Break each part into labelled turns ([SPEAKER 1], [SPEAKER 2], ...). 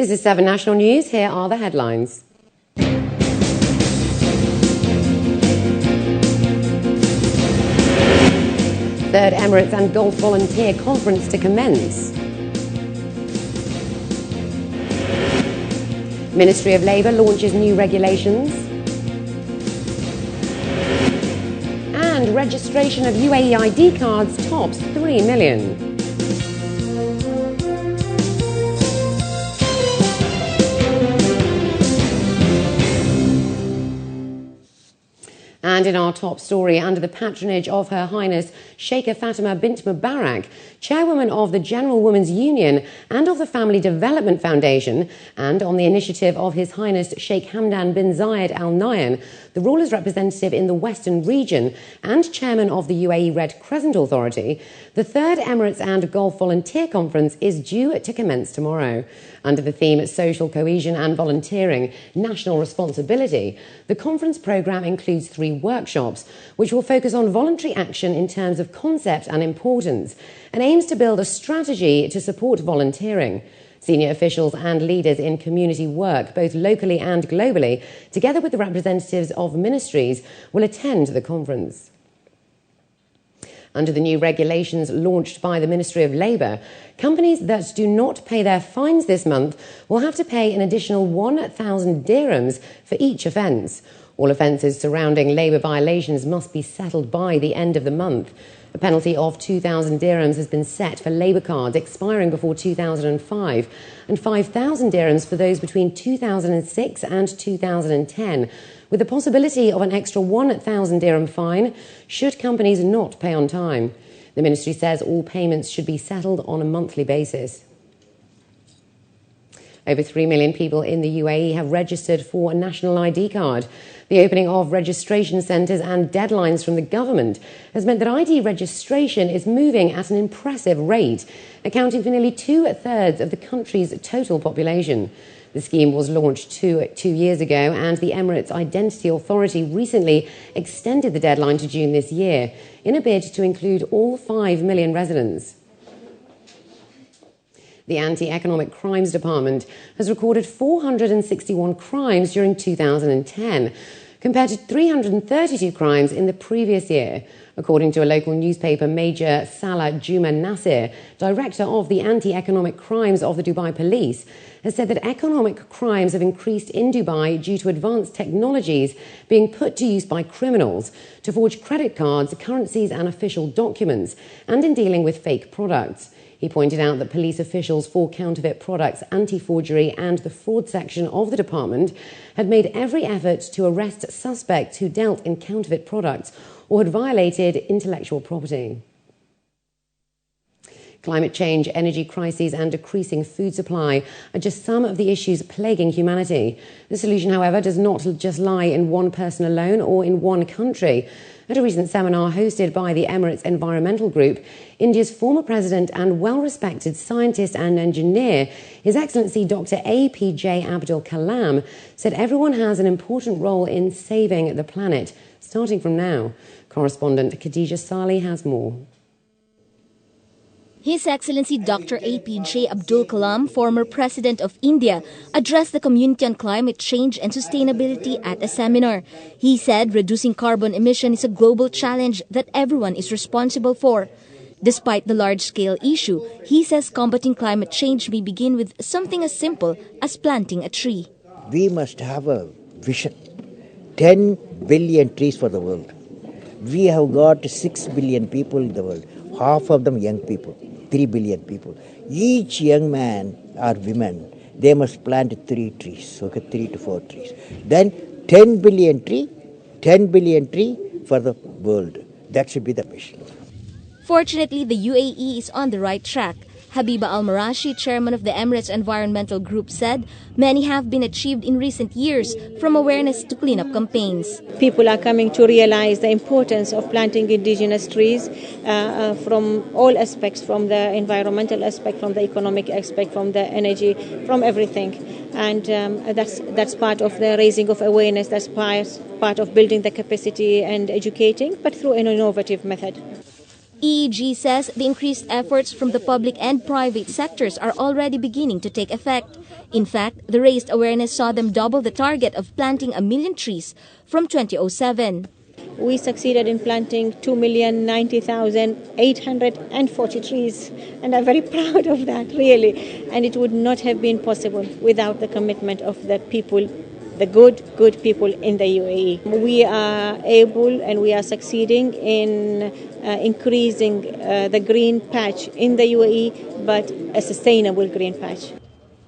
[SPEAKER 1] This is 7 National News. Here are the headlines. Third Emirates and Gulf Volunteer Conference to commence. Ministry of Labour launches new regulations. And registration of UAE ID cards tops 3 million. And in our top story, under the patronage of Her Highness Sheikha Fatima bint Mubarak, chairwoman of the General Women's Union and of the Family Development Foundation, and on the initiative of His Highness Sheikh Hamdan bin Zayed Al Nahyan, the ruler's representative in the Western region and chairman of the UAE Red Crescent Authority, the Third Emirates and Gulf Volunteer Conference is due to commence tomorrow. Under the theme Social Cohesion and Volunteering, National Responsibility, the conference programme includes 3 workshops, which will focus on voluntary action in terms of concept and importance, and aims to build a strategy to support volunteering. Senior officials and leaders in community work, both locally and globally, together with the representatives of ministries, will attend the conference. Under the new regulations launched by the Ministry of Labour, companies that do not pay their fines this month will have to pay an additional 1,000 dirhams for each offence. All offences surrounding labour violations must be settled by the end of the month. A penalty of 2,000 dirhams has been set for labour cards expiring before 2005 and 5,000 dirhams for those between 2006 and 2010, with the possibility of an extra 1,000 dirham fine should companies not pay on time. The ministry says all payments should be settled on a monthly basis. Over 3 million people in the UAE have registered for a national ID card. The opening of registration centres and deadlines from the government has meant that ID registration is moving at an impressive rate, accounting for nearly 2/3 of the country's total population. The scheme was launched two years ago, and the Emirates Identity Authority recently extended the deadline to June this year in a bid to include all 5 million residents. The Anti-Economic Crimes Department has recorded 461 crimes during 2010, compared to 332 crimes in the previous year. According to a local newspaper, Major Salah Juma Nasir, director of the Anti-Economic Crimes of the Dubai Police, has said that economic crimes have increased in Dubai due to advanced technologies being put to use by criminals to forge credit cards, currencies and official documents, and in dealing with fake products. He pointed out that police officials for counterfeit products, anti-forgery and the fraud section of the department had made every effort to arrest suspects who dealt in counterfeit products or had violated intellectual property. Climate change, energy crises and decreasing food supply are just some of the issues plaguing humanity. The solution, however, does not just lie in one person alone or in one country. At a recent seminar hosted by the Emirates Environmental Group, India's former president and well-respected scientist and engineer, His Excellency Dr. APJ Abdul Kalam, said everyone has an important role in saving the planet, starting from now. Correspondent Khadija Salih has more.
[SPEAKER 2] His Excellency Dr. APJ Abdul Kalam, former President of India, addressed the Community on Climate Change and Sustainability at a seminar. He said reducing carbon emission is a global challenge that everyone is responsible for. Despite the large-scale issue, he says combating climate change may begin with something as simple as planting a tree.
[SPEAKER 3] We must have a vision. 10 billion trees for the world. We have got 6 billion people in the world, half of them young people. 3 billion people. Each young man or woman, they must plant 3 trees, okay, 3 to 4 trees. Then 10 billion tree for the world. That should be the mission.
[SPEAKER 2] Fortunately, the UAE is on the right track. Habiba Al-Marashi, chairman of the Emirates Environmental Group, said many have been achieved in recent years, from awareness to cleanup campaigns.
[SPEAKER 4] People are coming to realize the importance of planting indigenous trees from all aspects, from the environmental aspect, from the economic aspect, from the energy, from everything. And that's part of the raising of awareness, that's part of building the capacity and educating, but through an innovative method.
[SPEAKER 2] EEG says the increased efforts from the public and private sectors are already beginning to take effect. In fact, the raised awareness saw them double the target of planting 1 million trees from 2007.
[SPEAKER 4] We succeeded in planting 2,090,840 trees, and I'm very proud of that, really. And it would not have been possible without the commitment of the people, the good people in the UAE. We are able and we are succeeding in increasing the green patch in the UAE, but a sustainable green patch.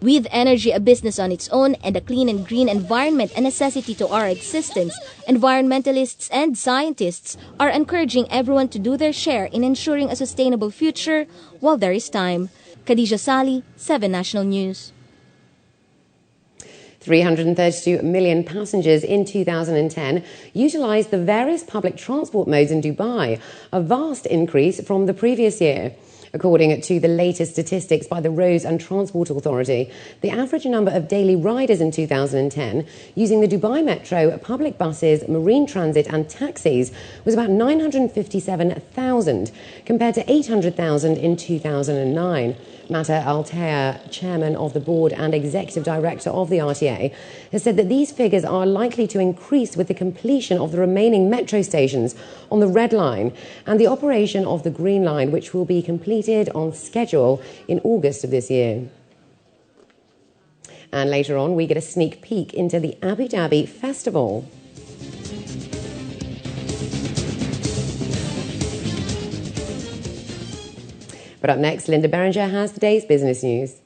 [SPEAKER 2] With energy a business on its own and a clean and green environment a necessity to our existence, environmentalists and scientists are encouraging everyone to do their share in ensuring a sustainable future while there is time. Khadija Sali, 7 National News.
[SPEAKER 1] 332 million passengers in 2010 utilised the various public transport modes in Dubai, a vast increase from the previous year. According to the latest statistics by the Roads and Transport Authority, the average number of daily riders in 2010 using the Dubai Metro, public buses, marine transit and taxis was about 957,000 compared to 800,000 in 2009. Mata Altea, chairman of the board and executive director of the RTA, has said that these figures are likely to increase with the completion of the remaining metro stations on the Red Line and the operation of the Green Line, which will be completed on schedule in August of this year. And later on, we get a sneak peek into the Abu Dhabi Festival. But up next, Linda Berenger has today's business news.